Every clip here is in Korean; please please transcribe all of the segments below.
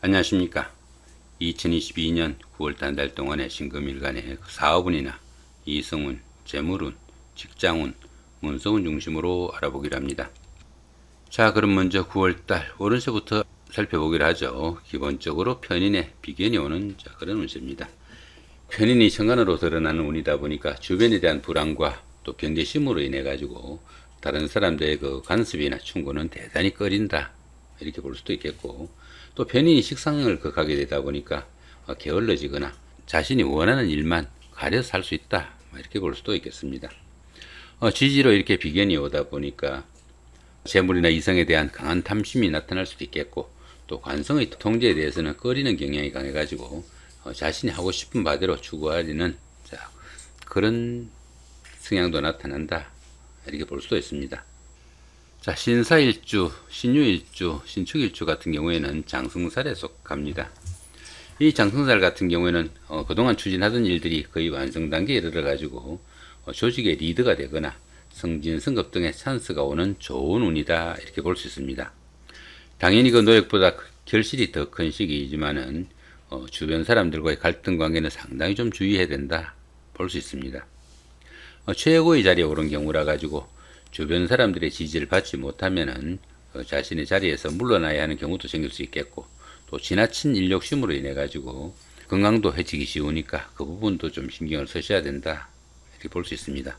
안녕하십니까. 2022년 9월 한 달 동안의 신금일간의 사업운이나 이성운, 재물운, 직장운, 문서운 중심으로 알아보기로 합니다. 자, 그럼 먼저 9월달 오른쪽부터 살펴보기로 하죠. 기본적으로 편인의 비견이 오는 그런 운세입니다. 편인이 천간으로 드러나는 운이다 보니까 주변에 대한 불안과 또 경계심으로 인해 가지고 다른 사람들의 그 간섭이나 충고는 대단히 꺼린다, 이렇게 볼 수도 있겠고, 또 편인이 식상을 극하게 되다 보니까 게을러지거나 자신이 원하는 일만 가려서 할 수 있다, 이렇게 볼 수도 있겠습니다. 지지로 이렇게 비견이 오다 보니까 재물이나 이성에 대한 강한 탐심이 나타날 수도 있겠고, 또 관성의 통제에 대해서는 꺼리는 경향이 강해가지고 자신이 하고 싶은 바대로 추구하려는 그런 성향도 나타난다, 이렇게 볼 수도 있습니다. 자, 신사일주, 신유일주, 신축일주 같은 경우에는 장승살에 속합니다. 이 장승살 같은 경우에는 그동안 추진하던 일들이 거의 완성 단계에 이르러가지고 조직의 리더가 되거나 승진, 승급 등의 찬스가 오는 좋은 운이다, 이렇게 볼 수 있습니다. 당연히 그 노력보다 결실이 더 큰 시기이지만은 주변 사람들과의 갈등 관계는 상당히 좀 주의해야 된다, 볼 수 있습니다. 최고의 자리에 오른 경우라 가지고 주변 사람들의 지지를 받지 못하면은 자신의 자리에서 물러나야 하는 경우도 생길 수 있겠고, 또 지나친 인력심으로 인해 가지고 건강도 해치기 쉬우니까 그 부분도 좀 신경을 쓰셔야 된다, 이렇게 볼 수 있습니다.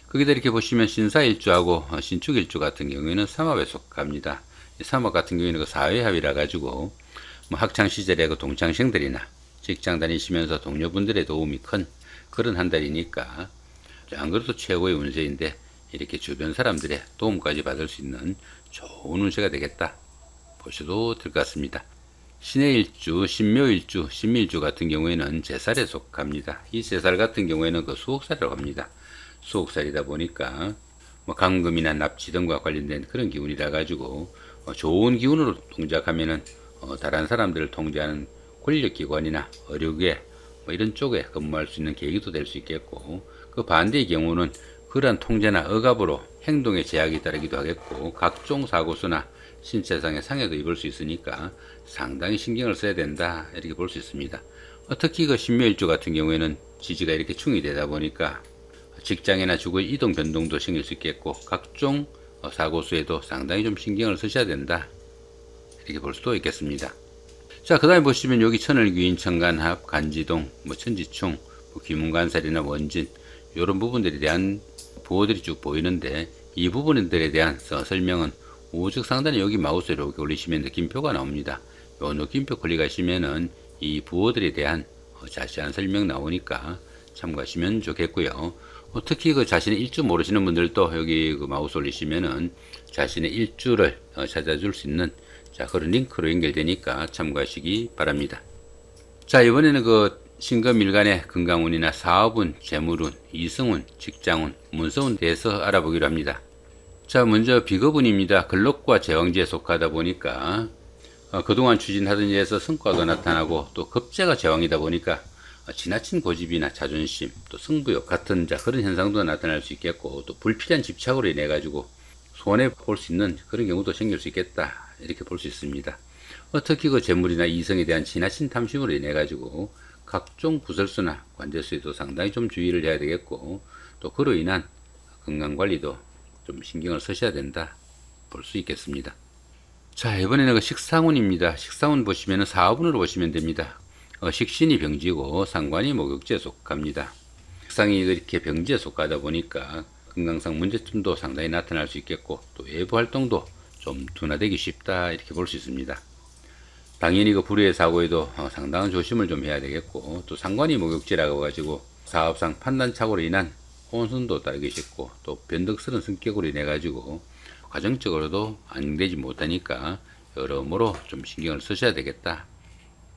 거기다 이렇게 보시면 신사일주하고 신축일주 같은 경우에는 삼합에 속합니다. 삼합 같은 경우에는 그 사회합이라 가지고 학창 시절에 그 동창생들이나 직장 다니시면서 동료분들의 도움이 큰 그런 한 달이니까, 안 그래도 최고의 운세인데 이렇게 주변 사람들의 도움까지 받을 수 있는 좋은 운세가 되겠다 보셔도 될 것 같습니다. 신의 일주, 신묘일주, 신밀주 같은 경우에는 제살에 속합니다. 이 제살 같은 경우에는 그 수옥살이라고 합니다. 수옥살이다 보니까 감금이나 납치 등과 관련된 그런 기운이라 가지고 좋은 기운으로 동작하면은 다른 사람들을 통제하는 권력기관이나 의료계 이런 쪽에 근무할 수 있는 계기도 될 수 있겠고, 그 반대의 경우는 그러한 통제나 억압으로 행동에 제약이 따르기도 하겠고, 각종 사고수나 신체상의 상해도 입을 수 있으니까 상당히 신경을 써야 된다, 이렇게 볼 수 있습니다. 특히 그 신묘일주 같은 경우에는 지지가 이렇게 충이 되다 보니까 직장이나 주거의 이동 변동도 생길 수 있겠고, 각종 사고수에도 상당히 좀 신경을 쓰셔야 된다, 이렇게 볼 수도 있겠습니다. 자, 그 다음에 보시면 여기 천을귀인, 천간합, 간지동, 천지충, 귀문관살이나 원진, 이런 부분들에 대한 부호들이 쭉 보이는데, 이 부분들에 대한 설명은 우측 상단에 여기 마우스를 이렇게 올리시면 느낌표가 나옵니다. 요 느낌표 클릭하시면은 이 부호들에 대한 자세한 설명 나오니까 참고하시면 좋겠고요. 특히 그 자신의 일주 모르시는 분들도 여기 그 마우스 올리시면은 자신의 일주를 찾아줄 수 있는 그런 링크로 연결되니까 참고하시기 바랍니다. 자, 이번에는 그 신금일간의 건강운이나 사업운, 재물운, 이성운, 직장운, 문서운 대해서 알아보기로 합니다. 자, 먼저 비겁운입니다. 근록과 제왕지에 속하다 보니까 그동안 추진하던 일에서 성과가 나타나고, 또 급제가 제왕이다 보니까 지나친 고집이나 자존심, 또 승부욕 같은 그런 현상도 나타날 수 있겠고, 또 불필요한 집착으로 인해 가지고 손해 볼 수 있는 그런 경우도 생길 수 있겠다, 이렇게 볼 수 있습니다. 특히 그 재물이나 이성에 대한 지나친 탐심으로 인해 가지고 각종 구설수나 관제수에도 상당히 좀 주의를 해야 되겠고, 또 그로 인한 건강관리도 좀 신경을 쓰셔야 된다, 볼 수 있겠습니다. 자, 이번에는 그 식상운입니다. 식상운 보시면은 사업운으로 보시면 됩니다. 식신이 병지고 상관이 목욕지에 속합니다. 식상이 이렇게 병지에 속하다 보니까 건강상 문제점도 상당히 나타날 수 있겠고, 또 외부 활동도 좀 둔화되기 쉽다, 이렇게 볼 수 있습니다. 당연히 그 불의의 사고에도 상당한 조심을 좀 해야 되겠고, 또 상관이 목욕지라고 가지고 사업상 판단착오로 인한 혼선도 따르기 쉽고, 또 변덕스러운 성격으로 인해 가지고 가정적으로도 안정되지 못하니까 여러모로 좀 신경을 쓰셔야 되겠다,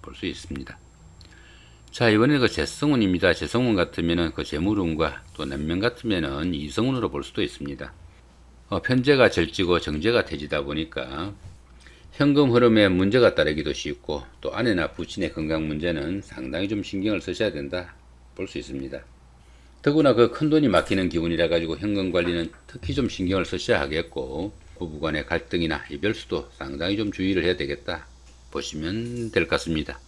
볼 수 있습니다. 자, 이번에는 그 재성운입니다. 재성운 같으면은 그 재물운과 또 남명 같으면은 이성운으로 볼 수도 있습니다. 편제가 절지고 정제가 태지다 보니까 현금 흐름에 문제가 따르기도 쉽고, 또 아내나 부친의 건강 문제는 상당히 좀 신경을 쓰셔야 된다, 볼 수 있습니다. 더구나 그 큰돈이 막히는 기운이라 가지고 현금 관리는 특히 좀 신경을 쓰셔야 하겠고, 부부간의 갈등이나 이별수도 상당히 좀 주의를 해야 되겠다, 보시면 될 것 같습니다.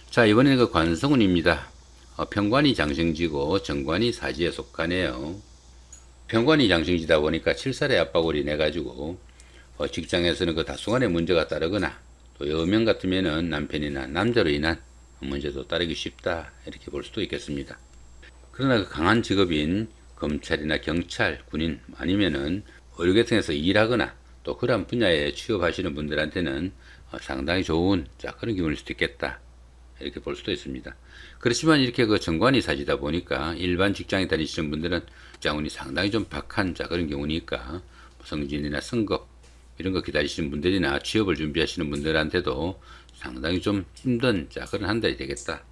자, 이번에는 그 관성운입니다. 편관이 장생지고 정관이 사지에 속하네요. 편관이 장생지다 보니까 칠살의 압박을 인해 가지고 직장에서는 그 다소간의 문제가 따르거나 또 여명 같으면은 남편이나 남자로 인한 문제도 따르기 쉽다, 이렇게 볼 수도 있겠습니다. 그러나 그 강한 직업인 검찰이나 경찰, 군인 아니면은 의료계통에서 일하거나 또 그러한 분야에 취업하시는 분들한테는 상당히 좋은 그런 기분일 수도 있겠다, 이렇게 볼 수도 있습니다. 그렇지만 이렇게 그 정관이 사지다 보니까 일반 직장에 다니시는 분들은 직장운이 상당히 좀 박한 그런 경우니까 승진이나 승급 이런 거 기다리시는 분들이나 취업을 준비하시는 분들한테도 상당히 좀 힘든 그런 한 달이 되겠다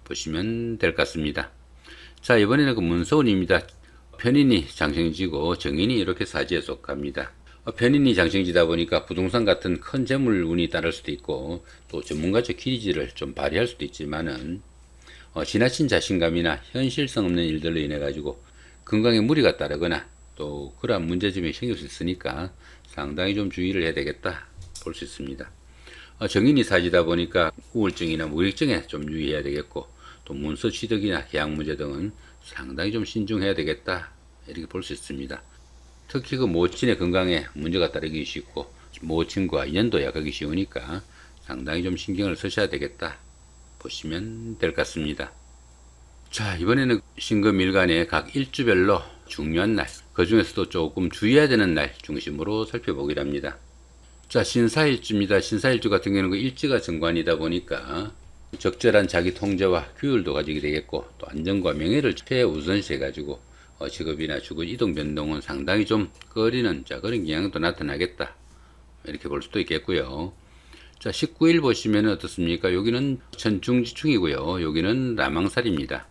보시면 될 것 같습니다. 자, 이번에는 그 문서운입니다. 편인이 장생지고 정인이 이렇게 사지에 속합니다. 편인이 장생지다 보니까 부동산 같은 큰 재물운이 따를 수도 있고 또 전문가적 기질을 좀 발휘할 수도 있지만은 지나친 자신감이나 현실성 없는 일들로 인해 가지고 건강에 무리가 따르거나 또 그러한 문제점이 생길 수 있으니까 상당히 좀 주의를 해야 되겠다 볼 수 있습니다. 정인이 사지다 보니까 우울증이나 무익증에 좀 유의해야 되겠고 또 문서 취득이나 계약 문제 등은 상당히 좀 신중해야 되겠다, 이렇게 볼 수 있습니다. 특히 그 모친의 건강에 문제가 따르기 쉽고 모친과 인연도 약하기 쉬우니까 상당히 좀 신경을 쓰셔야 되겠다 보시면 될 것 같습니다. 자, 이번에는 신금일간의 각 일주별로 중요한 날, 그 중에서도 조금 주의해야 되는 날 중심으로 살펴보기로 합니다. 자, 신사일주입니다. 신사일주 같은 경우는 그 일지가 정관이다 보니까 적절한 자기 통제와 규율도 가지게 되겠고 또 안전과 명예를 최우선시 해가지고 직업이나 주거 이동 변동은 상당히 좀 꺼리는 그런 경향도 나타나겠다, 이렇게 볼 수도 있겠고요. 자, 19일 보시면 어떻습니까? 여기는 천충지충이고요. 여기는 라망살입니다.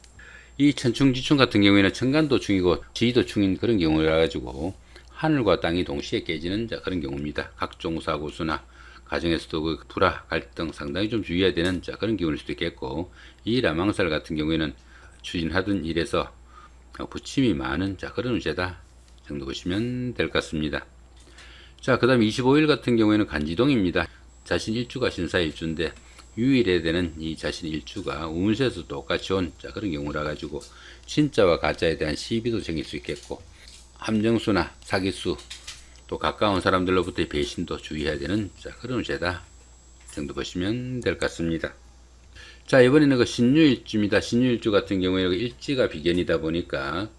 이 천충지충 같은 경우에는 천간도 충이고 지지도 충인 그런 경우라 가지고 하늘과 땅이 동시에 깨지는 그런 경우입니다. 각종 사고수나 가정에서도 그 불화, 갈등 상당히 좀 주의해야 되는 그런 기운일 수도 있겠고, 이 라망살 같은 경우에는 추진하던 일에서 부침이 많은 그런 운세다 정도 보시면 될 것 같습니다. 자, 그 다음 25일 같은 경우에는 간지동입니다. 자신 일주가 신사일주인데 유일해야 되는 이 자신 일주가 운세에서 똑같이 온 그런 경우라 가지고 진짜와 가짜에 대한 시비도 생길 수 있겠고 함정수나 사기수 또 가까운 사람들로부터의 배신도 주의해야 되는 그런 운세다 정도 보시면 될 것 같습니다. 자, 이번에는 그 신유일주입니다. 신유일주 같은 경우에는 일지가 비견이다 보니까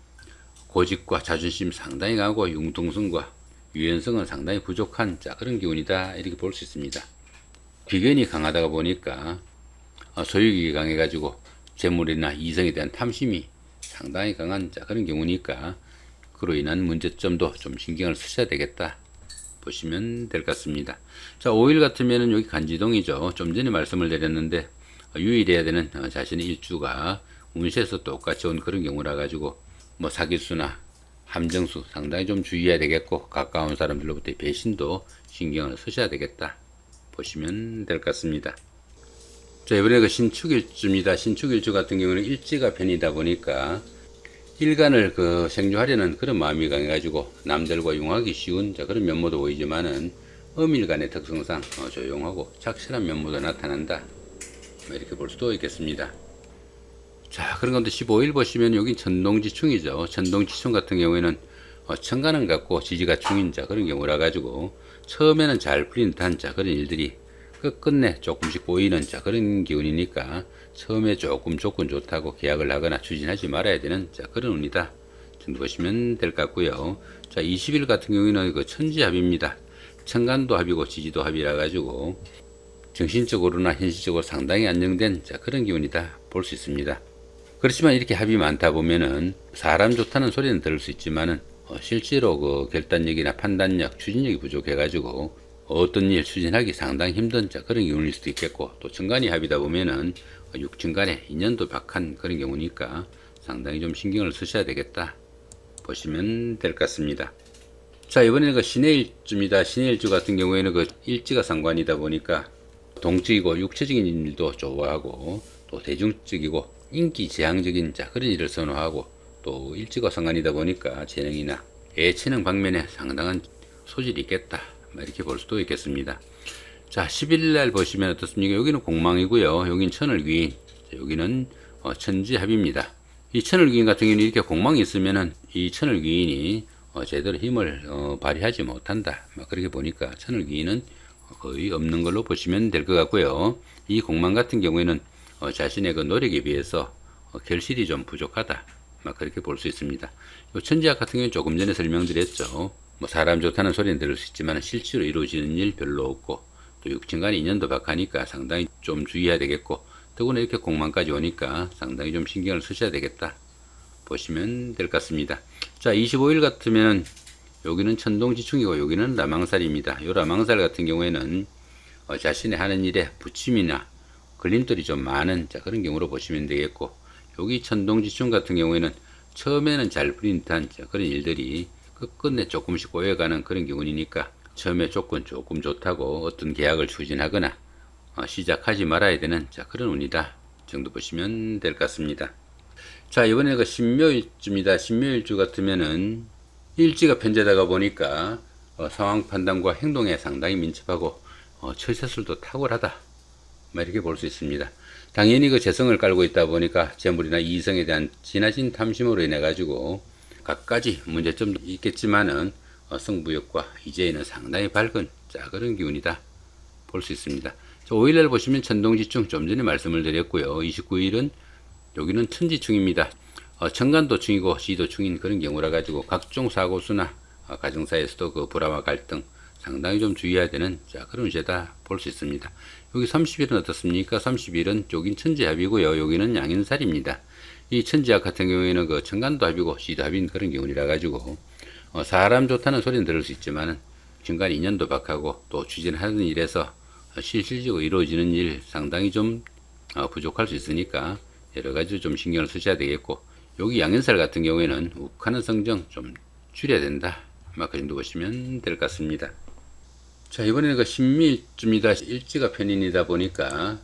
고집과 자존심 상당히 강하고 융통성과 유연성은 상당히 부족한 그런 기운이다, 이렇게 볼 수 있습니다. 비견이 강하다 보니까 소유욕이 강해가지고 재물이나 이성에 대한 탐심이 상당히 강한 그런 경우니까 그로 인한 문제점도 좀 신경을 쓰셔야 되겠다 보시면 될 것 같습니다. 자, 5일 같으면은 여기 간지동이죠. 좀 전에 말씀을 드렸는데 유일해야 되는 자신의 일주가 운세에서 똑같이 온 그런 경우라 가지고 뭐 사기수나 함정수 상당히 좀 주의해야 되겠고 가까운 사람들로부터의 배신도 신경을 쓰셔야 되겠다 보시면 될 것 같습니다. 자, 이번에 그 신축일주입니다. 신축일주 같은 경우는 일지가 편이다 보니까 일간을 그 생존하려는 그런 마음이 강해가지고 남들과 융하기 쉬운 그런 면모도 보이지만은 음일간의 특성상 조용하고 착실한 면모도 나타난다, 이렇게 볼 수도 있겠습니다. 자, 그런 건데 15일 보시면 여기 천동지충이죠. 천동지충 같은 경우에는 천간은 같고 지지가 충인 그런 경우라 가지고 처음에는 잘 풀린 듯한 그런 일들이 끝끝내 조금씩 보이는 그런 기운이니까 처음에 조금 조건 좋다고 계약을 하거나 추진하지 말아야 되는 그런 운이다 정도 보시면 될 것 같고요. 자, 20일 같은 경우에는 그 천지합입니다. 천간도 합이고 지지도 합이라 가지고 정신적으로나 현실적으로 상당히 안정된 그런 기운이다 볼 수 있습니다. 그렇지만 이렇게 합이 많다 보면은 사람 좋다는 소리는 들을 수 있지만은 실제로 그 결단력이나 판단력, 추진력이 부족해 가지고 어떤 일 추진하기 상당히 힘든 그런 경우일 수도 있겠고 또 천간이 합이다 보면은 육천간에 인연도 박한 그런 경우니까 상당히 좀 신경을 쓰셔야 되겠다 보시면 될 것 같습니다. 자, 이번에는 그 신의 일주입니다. 신의 일주 같은 경우에는 그 일지가 상관이다 보니까 동적이고 육체적인 일도 좋아하고 또 대중적이고 인기 지향적인 그런 일을 선호하고 또 일지가 상관이다 보니까 재능이나 예체능 방면에 상당한 소질이 있겠다, 이렇게 볼 수도 있겠습니다. 자, 10일 날 보시면 어떻습니까? 여기는 공망이고요. 여기는 천을귀인, 여기는 천지합입니다. 이 천을귀인 같은 경우는 이렇게 공망이 있으면은 이 천을귀인이 제대로 힘을 발휘하지 못한다. 그렇게 보니까 천을귀인은 거의 없는 걸로 보시면 될 것 같고요. 이 공망 같은 경우에는 자신의 그 노력에 비해서 결실이 좀 부족하다. 그렇게 볼 수 있습니다. 요 천지학 같은 경우는 조금 전에 설명드렸죠. 사람 좋다는 소리는 들을 수 있지만 실제로 이루어지는 일 별로 없고, 또 육친간에 인연도 박하니까 상당히 좀 주의해야 되겠고, 더구나 이렇게 공망까지 오니까 상당히 좀 신경을 쓰셔야 되겠다 보시면 될 것 같습니다. 자, 25일 같으면 여기는 천동지충이고 여기는 라망살입니다. 요 라망살 같은 경우에는 자신의 하는 일에 부침이나 걸림돌이 좀 많은 그런 경우로 보시면 되겠고, 여기 천동지충 같은 경우에는 처음에는 잘 풀린 듯한 그런 일들이 끝끝내 조금씩 꼬여가는 그런 경우니까 처음에 조건 조금 좋다고 어떤 계약을 추진하거나 시작하지 말아야 되는 그런 운이다 정도 보시면 될 것 같습니다. 자, 이번에 그 신묘일주입니다. 신묘일주 같으면은 일지가 편제다가 보니까 상황 판단과 행동에 상당히 민첩하고 처세술도 탁월하다 이렇게 볼 수 있습니다. 당연히 그 재성을 깔고 있다 보니까 재물이나 이성에 대한 지나친 탐심으로 인해 가지고 갖가지 문제점도 있겠지만은 승부욕과 이제는 상당히 밝은 그런 기운이다 볼 수 있습니다. 5일날 보시면 천동지충 좀 전에 말씀을 드렸고요. 29일은 여기는 천지충입니다. 천간도충이고 시도충인 그런 경우라 가지고 각종 사고수나 가정사에서도 그 불화와 갈등 상당히 좀 주의해야 되는 그런 운세다 볼 수 있습니다. 여기 30일은 어떻습니까? 30일은 여긴 천지합이고요. 여기는 양인살입니다. 이 천지합 같은 경우에는 그 천간도합이고 시도합인 그런 경우라 가지고 사람 좋다는 소리는 들을 수 있지만은 중간 인연도 박하고 또 추진하는 일에서 실질적으로 이루어지는 일 상당히 좀 부족할 수 있으니까 여러 가지로 좀 신경을 쓰셔야 되겠고, 여기 양인살 같은 경우에는 욱하는 성정 좀 줄여야 된다. 그 정도 보시면 될 것 같습니다. 자, 이번에는 그 신미일주입니다. 일지가 편인이다 보니까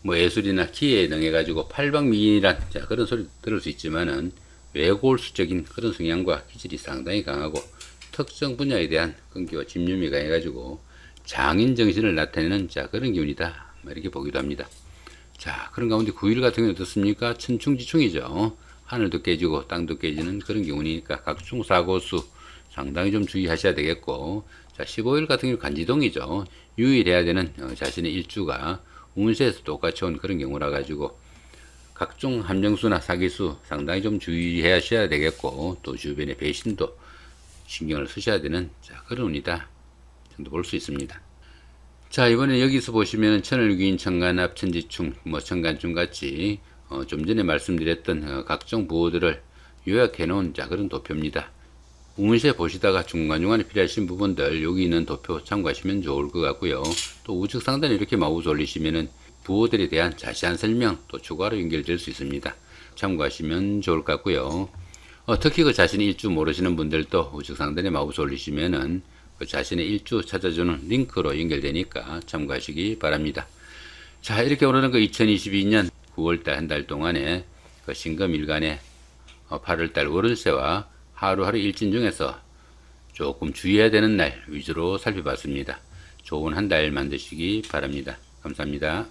예술이나 기회에 능해가지고 팔방미인이란 그런 소리 들을 수 있지만은 외골수적인 그런 성향과 기질이 상당히 강하고 특정 분야에 대한 끈기와 집념이 강해가지고 장인 정신을 나타내는 그런 기운이다 이렇게 보기도 합니다. 자, 그런 가운데 9일 같은 경우는 어떻습니까? 천충지충이죠. 하늘도 깨지고 땅도 깨지는 그런 경우니까 각종 사고수 상당히 좀 주의하셔야 되겠고, 자, 15일 같은 경우 간지동이죠. 유일해야 되는 자신의 일주가 운세에서 똑같이 온 그런 경우라 가지고 각종 함정수나 사기수 상당히 좀 주의하셔야 되겠고, 또 주변의 배신도 신경을 쓰셔야 되는 그런 운이다 정도 볼 수 있습니다. 자, 이번에 여기서 보시면 천을귀인, 천간합, 천지충, 천간충 같이 좀 전에 말씀드렸던 각종 부호들을 요약해 놓은 그런 도표입니다. 운세 보시다가 중간중간에 필요하신 부분들 여기 있는 도표 참고하시면 좋을 것 같고요. 또 우측 상단에 이렇게 마우스 올리시면은 부호들에 대한 자세한 설명 또 추가로 연결될 수 있습니다. 참고하시면 좋을 것 같고요. 특히 그 자신의 일주 모르시는 분들도 우측 상단에 마우스 올리시면은 그 자신의 일주 찾아주는 링크로 연결되니까 참고하시기 바랍니다. 자, 이렇게 오늘은 그 2022년 9월달 한 달 동안에 그 신금일간의 8월달 월운세와 하루하루 일진 중에서 조금 주의해야 되는 날 위주로 살펴봤습니다. 좋은 한 달 만드시기 바랍니다. 감사합니다.